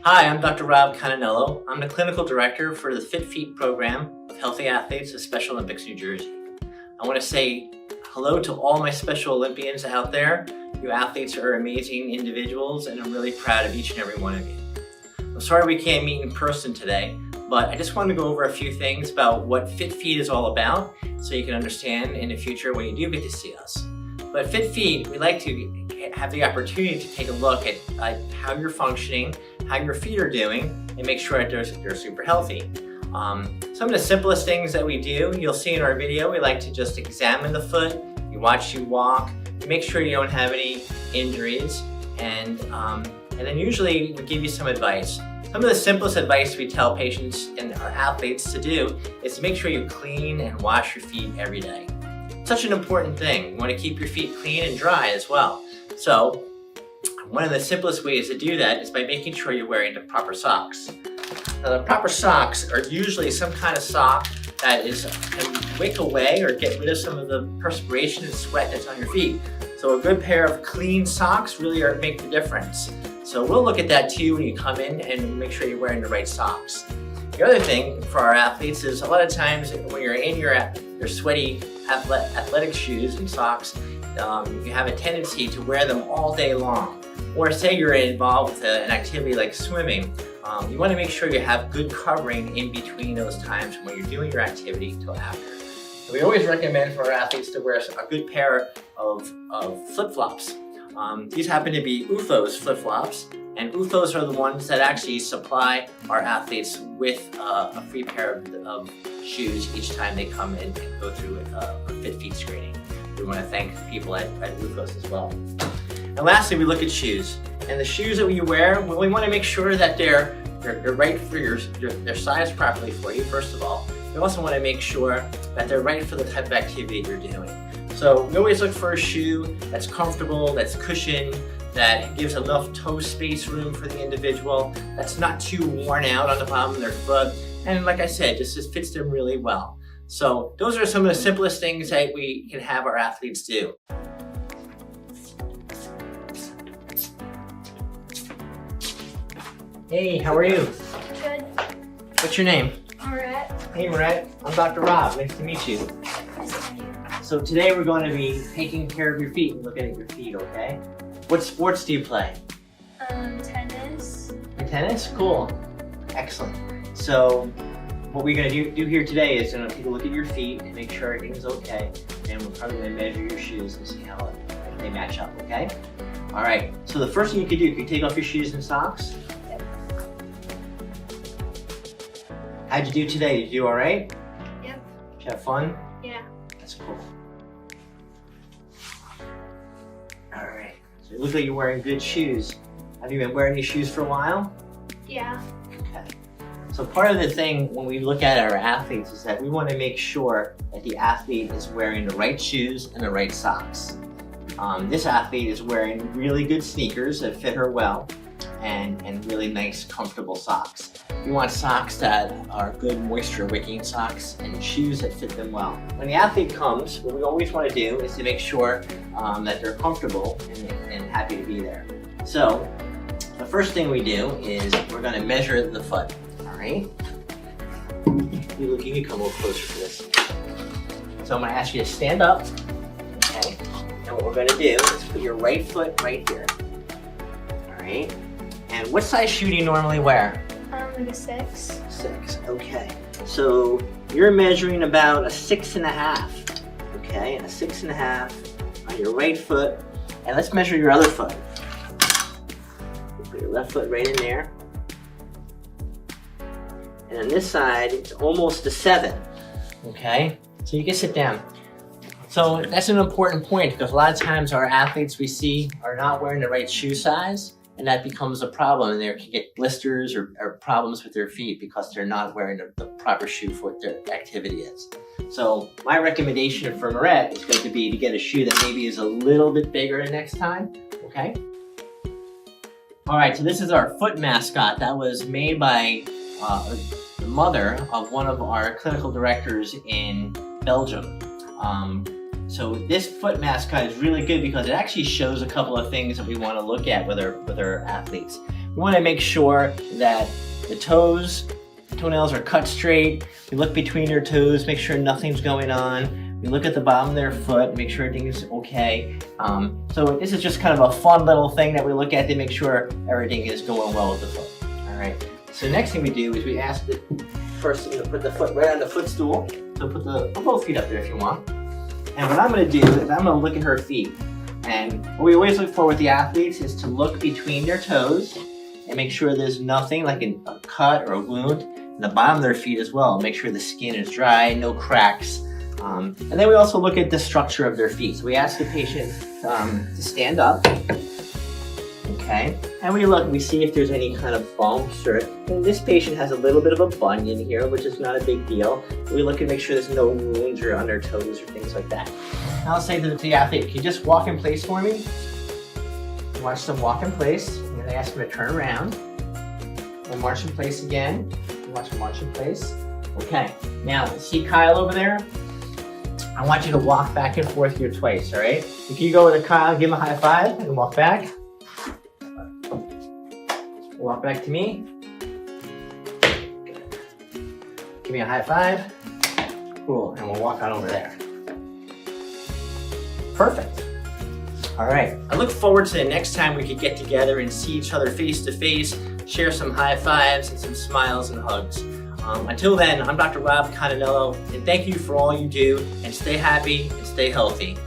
Hi, I'm Dr. Rob Cananello. I'm the Clinical Director for the Fit Feet program of Healthy Athletes of Special Olympics New Jersey. I want to say hello to all my Special Olympians out there. You athletes are amazing individuals, and I'm really proud of each and every one of you. I'm sorry we can't meet in person today, but I just wanted to go over a few things about what Fit Feet is all about so you can understand in the future when you do get to see us. But Fit Feet, we like to have the opportunity to take a look at how you're functioning, how your feet are doing, and make sure that they're super healthy. Some of the simplest things that we do, you'll see in our video, we like to just examine the foot, we watch you walk, we make sure you don't have any injuries, and then usually we give you some advice. Some of the simplest advice we tell patients and our athletes to do is to make sure you clean and wash your feet every day. Such an important thing. You want to keep your feet clean and dry as well. So one of the simplest ways to do that is by making sure you're wearing the proper socks. Now, the proper socks are usually some kind of sock that can wick away or get rid of some of the perspiration and sweat that's on your feet. So a good pair of clean socks really make the difference. So we'll look at that too when you come in and make sure you're wearing the right socks. The other thing for our athletes is a lot of times when you're in your sweaty athletic shoes and socks, you have a tendency to wear them all day long. Or say you're involved with an activity like swimming, you want to make sure you have good covering in between those times when you're doing your activity until after. So we always recommend for our athletes to wear a good pair of flip-flops. These happen to be OOFOS flip-flops, and OOFOS are the ones that actually supply our athletes with a free pair of shoes each time they come in and go through a Fit Feet screening. We want to thank people at OOFOS as well. And lastly, we look at shoes. And the shoes that we wear, we want to make sure that they're right for they're sized properly for you, first of all. We also want to make sure that they're right for the type of activity you're doing. So we always look for a shoe that's comfortable, that's cushioned, that gives enough toe space room for the individual, that's not too worn out on the bottom of their foot, and like I said, just fits them really well. So those are some of the simplest things that we can have our athletes do. Hey, how are you? Good. What's your name? Alright. Hey, Maret. I'm Dr. Rob. Nice to meet you. Nice to meet you. So today we're going to be taking care of your feet and looking at your feet, okay? What sports do you play? Tennis. Tennis? Cool. Excellent. So what we're going to do here today is going to take a look at your feet and make sure everything's okay. And we're probably going to measure your shoes and see how they match up, okay? All right. So the first thing you can take off your shoes and socks. Yep. How'd you do today? Did you do all right? Yep. Did you have fun? Yeah. That's cool. All right. So it looks like you're wearing good shoes. Have you been wearing these shoes for a while? Yeah. Okay. So part of the thing when we look at our athletes is that we want to make sure that the athlete is wearing the right shoes and the right socks. This athlete is wearing really good sneakers that fit her well and really nice, comfortable socks. We want socks that are good moisture wicking socks and shoes that fit them well. When the athlete comes, what we always want to do is to make sure that they're comfortable and happy to be there. So the first thing we do is we're going to measure the foot. All right? You can come a little closer for this. So I'm going to ask you to stand up. Okay? And what we're going to do is put your right foot right here. All right? And what size shoe do you normally wear? Like a 6. 6, okay. So you're measuring about a 6.5, okay? A 6.5 on your right foot. And let's measure your other foot. Put your left foot right in there. And on this side, it's almost a 7, okay? So you can sit down. So that's an important point because a lot of times our athletes we see are not wearing the right shoe size. And that becomes a problem, and they can get blisters or problems with their feet because they're not wearing the proper shoe for what their activity is. So my recommendation for Maret is going to be to get a shoe that maybe is a little bit bigger next time, okay? All right, so this is our foot mascot that was made by the mother of one of our clinical directors in Belgium. So this foot mascot is really good because it actually shows a couple of things that we want to look at with our athletes. We want to make sure that the toenails are cut straight. We look between their toes, make sure nothing's going on. We look at the bottom of their foot, make sure everything is okay. So this is just kind of a fun little thing that we look at to make sure everything is going well with the foot. All right. So next thing we do is we ask the person to put the foot right on the footstool. So put both feet up there if you want. And what I'm going to do is I'm going to look at her feet. And what we always look for with the athletes is to look between their toes and make sure there's nothing like a cut or a wound in the bottom of their feet as well. Make sure the skin is dry, no cracks. And then we also look at the structure of their feet. So we ask the patient to stand up. Okay, and we see if there's any kind of bumps and this patient has a little bit of a bunion here, which is not a big deal. We look and make sure there's no wounds or on their toes or things like that. Now I'll say to the athlete, can you just walk in place for me? Watch them walk in place, and then I ask them to turn around and march in place again. Watch them march in place. Okay, now see Kyle over there? I want you to walk back and forth here twice, all right? If you go with Kyle, give him a high five and walk back. Walk back to me. Give me a high five. Cool, and we'll walk on over there. Perfect. All right. I look forward to the next time we could get together and see each other face to face, share some high fives and some smiles and hugs. Until then, I'm Dr. Rob Cananello, and thank you for all you do, and stay happy and stay healthy.